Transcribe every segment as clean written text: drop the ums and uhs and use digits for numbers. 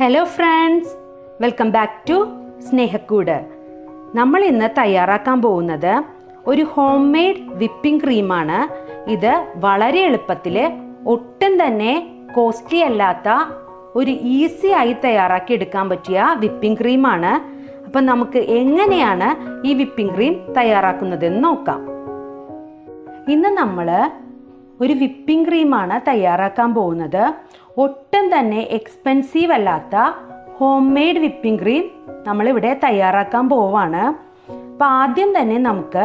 Hello friends, welcome back to Snehakkoodu. നമ്മൾ ഇന്ന് തയ്യാറാക്കാൻ പോകുന്നത് ഒരു ഹോം മെയ്ഡ് വിപ്പിംഗ് ക്രീമാണ്. ഇത് വളരെ എളുപ്പത്തിൽ, ഒട്ടും തന്നെ കോസ്റ്റ്ലി അല്ലാത്ത ഒരു ഈസി ആയി തയ്യാറാക്കി എടുക്കാൻ പറ്റിയ വിപ്പിംഗ് ക്രീമാണ്. അപ്പം നമുക്ക് എങ്ങനെയാണ് ഈ വിപ്പിംഗ് ക്രീം തയ്യാറാക്കുന്നതെന്ന് നോക്കാം. ഇന്ന് നമ്മൾ ഒരു വിപ്പിംഗ് ക്രീമാണ് തയ്യാറാക്കാൻ പോകുന്നത്. ഒട്ടും തന്നെ എക്സ്പെൻസീവ് അല്ലാത്ത ഹോം മെയ്ഡ് വിപ്പിംഗ് ക്രീം നമ്മളിവിടെ തയ്യാറാക്കാൻ പോവാണ്. അപ്പോൾ ആദ്യം തന്നെ നമുക്ക്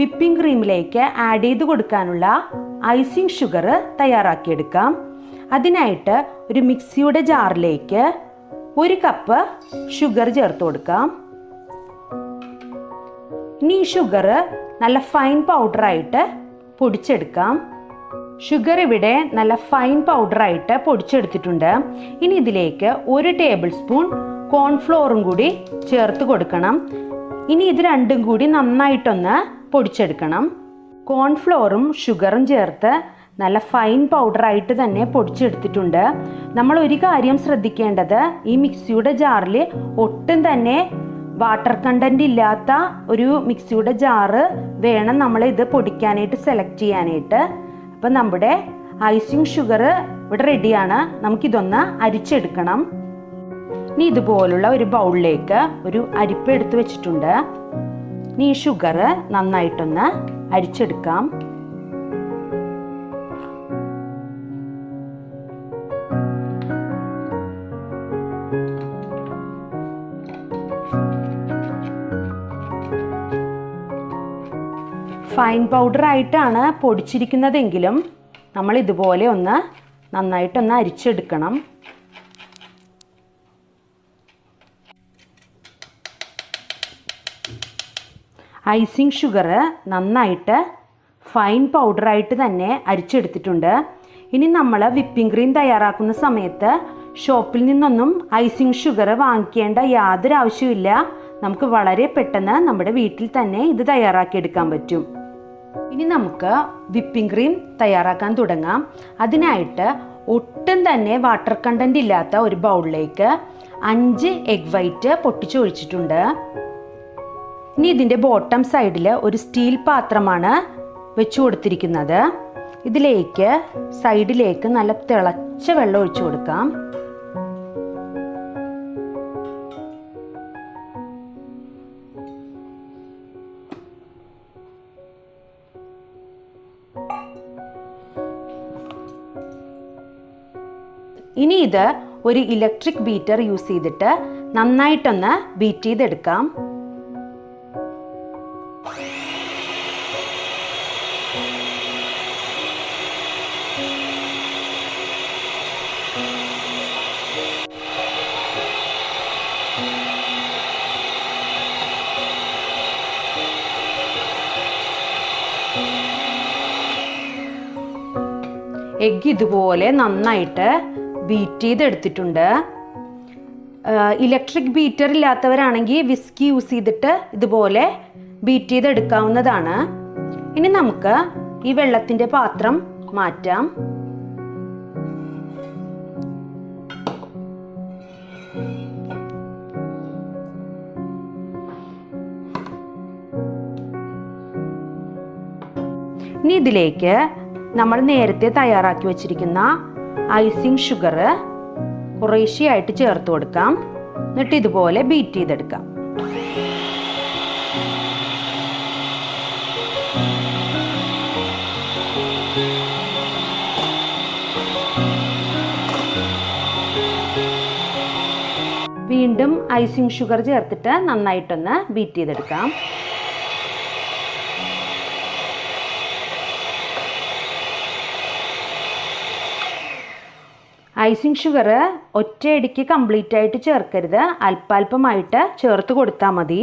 വിപ്പിംഗ് ക്രീമിലേക്ക് ആഡ് ചെയ്ത് കൊടുക്കാനുള്ള ഐസിങ് ഷുഗർ തയ്യാറാക്കിയെടുക്കാം. അതിനായിട്ട് ഒരു മിക്സിയുടെ ജാറിലേക്ക് 1 കപ്പ് ഷുഗർ ചേർത്ത് കൊടുക്കാം. ഇനി ഈ ഷുഗർ നല്ല ഫൈൻ പൗഡറായിട്ട് പൊടിച്ചെടുക്കാം. ഷുഗർ ഇവിടെ നല്ല ഫൈൻ പൗഡറായിട്ട് പൊടിച്ചെടുത്തിട്ടുണ്ട്. ഇനി ഇതിലേക്ക് 1 ടേബിൾ സ്പൂൺ കോൺഫ്ലോറും കൂടി ചേർത്ത് കൊടുക്കണം. ഇനി ഇത് രണ്ടും കൂടി നന്നായിട്ടൊന്ന് പൊടിച്ചെടുക്കണം. കോൺഫ്ലോറും ഷുഗറും ചേർത്ത് നല്ല ഫൈൻ പൗഡറായിട്ട് തന്നെ പൊടിച്ചെടുത്തിട്ടുണ്ട്. നമ്മൾ ഒരു കാര്യം ശ്രദ്ധിക്കേണ്ടത്, ഈ മിക്സിയുടെ ജാറിൽ ഒട്ടും തന്നെ വാട്ടർ കണ്ടന്റ് ഇല്ലാത്ത ഒരു മിക്സിയുടെ ജാറ് വേണം നമ്മൾ ഇത് പൊടിക്കാനായിട്ട് സെലക്ട് ചെയ്യാനായിട്ട്. അപ്പം നമ്മുടെ ഐസിങ് ഷുഗർ ഇവിടെ റെഡിയാണ്. നമുക്കിതൊന്ന് അരിച്ചെടുക്കണം. ഇനി ഇതുപോലുള്ള ഒരു ബൗളിലേക്ക് ഒരു അരിപ്പ എടുത്ത് വെച്ചിട്ടുണ്ട്. ഇനി ഈ ഷുഗർ നന്നായിട്ടൊന്ന് അരിച്ചെടുക്കാം. ഫൈൻ പൗഡറായിട്ടാണ് പൊടിച്ചിരിക്കുന്നതെങ്കിലും നമ്മൾ ഇതുപോലെ ഒന്ന് നന്നായിട്ടൊന്ന് അരിച്ചെടുക്കണം. ഐസിങ് ഷുഗർ നന്നായിട്ട് ഫൈൻ പൗഡറായിട്ട് തന്നെ അരിച്ചെടുത്തിട്ടുണ്ട്. ഇനി നമ്മൾ വിപ്പിംഗ് ക്രീം തയ്യാറാക്കുന്ന സമയത്ത് ഷോപ്പിൽ നിന്നൊന്നും ഐസിങ് ഷുഗർ വാങ്ങിക്കേണ്ട യാതൊരു ആവശ്യമില്ല. നമുക്ക് വളരെ പെട്ടെന്ന് നമ്മുടെ വീട്ടിൽ തന്നെ ഇത് തയ്യാറാക്കിയെടുക്കാൻ പറ്റും. ഇനി നമുക്ക് വിപ്പിംഗ് ക്രീം തയ്യാറാക്കാൻ തുടങ്ങാം. അതിനായിട്ട് ഒട്ടും തന്നെ വാട്ടർ കണ്ടന്റ് ഇല്ലാത്ത ഒരു ബൗളിലേക്ക് 5 എഗ് വൈറ്റ് പൊട്ടിച്ചൊഴിച്ചിട്ടുണ്ട്. ഇനി ഇതിൻ്റെ ബോട്ടം സൈഡിൽ ഒരു സ്റ്റീൽ പാത്രമാണ് വെച്ച് കൊടുത്തിരിക്കുന്നത്. ഇതിലേക്ക് സൈഡിലേക്ക് നല്ല തിളച്ച വെള്ളം ഒഴിച്ചു കൊടുക്കാം. ഇനി ഇത് ഒരു ഇലക്ട്രിക് ബീറ്റർ യൂസ് ചെയ്തിട്ട് നന്നായിട്ടൊന്ന് ബീറ്റ് ചെയ്തെടുക്കാം. എഗ്ഗ് ഇതുപോലെ നന്നായിട്ട് ബീറ്റ് ചെയ്തെടുത്തിട്ടുണ്ട്. ഇലക്ട്രിക് ബീറ്റർ ഇല്ലാത്തവരാണെങ്കിൽ വിസ്കി യൂസ് ചെയ്തിട്ട് ഇതുപോലെ ബീറ്റ് ചെയ്തെടുക്കാവുന്നതാണ്. ഇനി നമുക്ക് ഈ വെള്ളത്തിൻ്റെ പാത്രം മാറ്റാം. ഇനി ഇതിലേക്ക് നമ്മൾ നേരത്തെ തയ്യാറാക്കി വച്ചിരിക്കുന്ന ഐസിങ് ഷുഗർ കുറേശ്ശെയായിട്ട് ചേർത്ത് കൊടുക്കാം. എന്നിട്ട് ഇതുപോലെ ബീറ്റ് ചെയ്തെടുക്കാം. വീണ്ടും ഐസിങ് ഷുഗർ ചേർത്തിട്ട് നന്നായിട്ടൊന്ന് ബീറ്റ് ചെയ്തെടുക്കാം. ഐസിങ് ഷുഗർ ഒറ്റയടിക്ക് കംപ്ലീറ്റ് ആയിട്ട് ചേർക്കരുത്, അല്പാൽപമായിട്ട് ചേർത്ത് കൊടുത്താൽ മതി.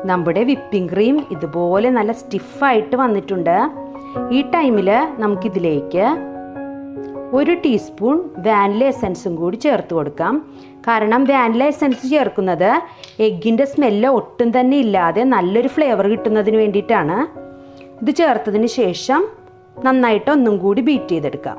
നമ്മുടെ വിപ്പിംഗ് ക്രീം ഇതുപോലെ നല്ല സ്റ്റിഫായിട്ട് വന്നിട്ടുണ്ട്. ഈ ടൈമിൽ നമുക്കിതിലേക്ക് 1 ടീസ്പൂൺ വാനില എസൻസും കൂടി ചേർത്ത് കൊടുക്കാം. കാരണം വാനില എസൻസ് ചേർക്കുന്നത് എഗ്ഗിൻ്റെ സ്മെല്ല് ഒട്ടും തന്നെ ഇല്ലാതെ നല്ലൊരു ഫ്ലേവർ കിട്ടുന്നതിന് വേണ്ടിയിട്ടാണ്. ഇത് ചേർത്തതിന് ശേഷം നന്നായിട്ട് ഒന്നും കൂടി ബീറ്റ് ചെയ്തെടുക്കാം.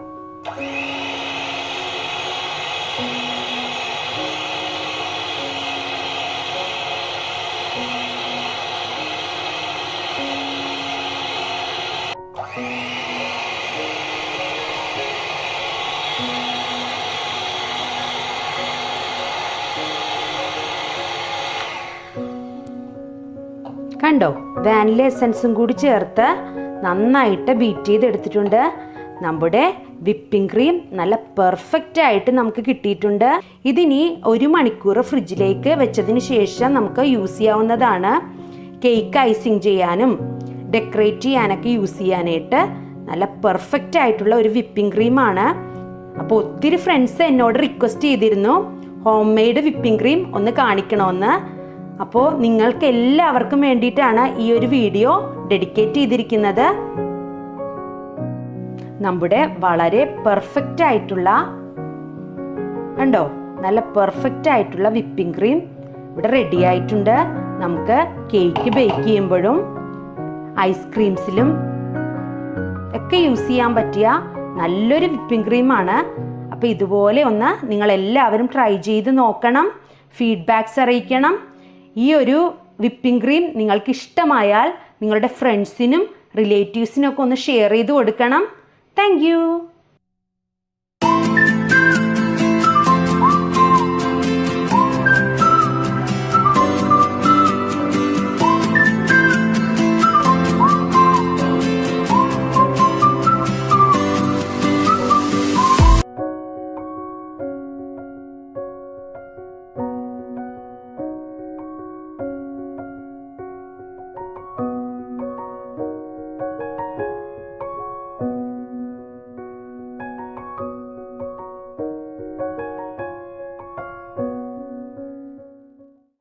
കണ്ടോ, വാനില എസൻസും കൂടി ചേർത്ത് നന്നായിട്ട് ബീറ്റ് ചെയ്തെടുത്തിട്ടുണ്ട്. നമ്മുടെ വിപ്പിംഗ് ക്രീം നല്ല പെർഫെക്റ്റ് ആയിട്ട് നമുക്ക് കിട്ടിയിട്ടുണ്ട്. ഇതിനി 1 മണിക്കൂർ ഫ്രിഡ്ജിലേക്ക് വെച്ചതിന് ശേഷം നമുക്ക് യൂസ് ചെയ്യാവുന്നതാണ്. കേക്ക് ഐസിങ് ചെയ്യാനും ഡെക്കറേറ്റ് ചെയ്യാനൊക്കെ യൂസ് ചെയ്യാനായിട്ട് നല്ല പെർഫെക്റ്റ് ആയിട്ടുള്ള ഒരു വിപ്പിംഗ് ക്രീമാണ്. അപ്പോൾ ഒത്തിരി ഫ്രണ്ട്സ് എന്നോട് റിക്വസ്റ്റ് ചെയ്തിരുന്നു ഹോം മെയ്ഡ് വിപ്പിംഗ് ക്രീം ഒന്ന് കാണിക്കണമെന്ന്. അപ്പോൾ നിങ്ങൾക്ക് എല്ലാവർക്കും വേണ്ടിയിട്ടാണ് ഈ ഒരു വീഡിയോ ഡെഡിക്കേറ്റ് ചെയ്തിരിക്കുന്നത്. നമ്മുടെ വളരെ പെർഫെക്റ്റ് ആയിട്ടുള്ള, കണ്ടോ, നല്ല പെർഫെക്റ്റ് ആയിട്ടുള്ള വിപ്പിംഗ് ക്രീം ഇവിടെ റെഡി ആയിട്ടുണ്ട്. നമുക്ക് കേക്ക് ബേക്ക് ചെയ്യുമ്പോഴും ഐസ്ക്രീംസിലും ഒക്കെ യൂസ് ചെയ്യാൻ പറ്റിയ നല്ലൊരു വിപ്പിംഗ് ക്രീമാണ്. അപ്പോൾ ഇതുപോലെ ഒന്ന് നിങ്ങളെല്ലാവരും ട്രൈ ചെയ്ത് നോക്കണം, ഫീഡ്ബാക്ക്സ് അറിയിക്കണം. ഈ ഒരു വിപ്പിംഗ് ക്രീം നിങ്ങൾക്ക് ഇഷ്ടമായാൽ നിങ്ങളുടെ ഫ്രണ്ട്സിനും റിലേറ്റീവ്സിനും ഒക്കെ ഒന്ന് ഷെയർ ചെയ്ത് കൊടുക്കണം. Thank you.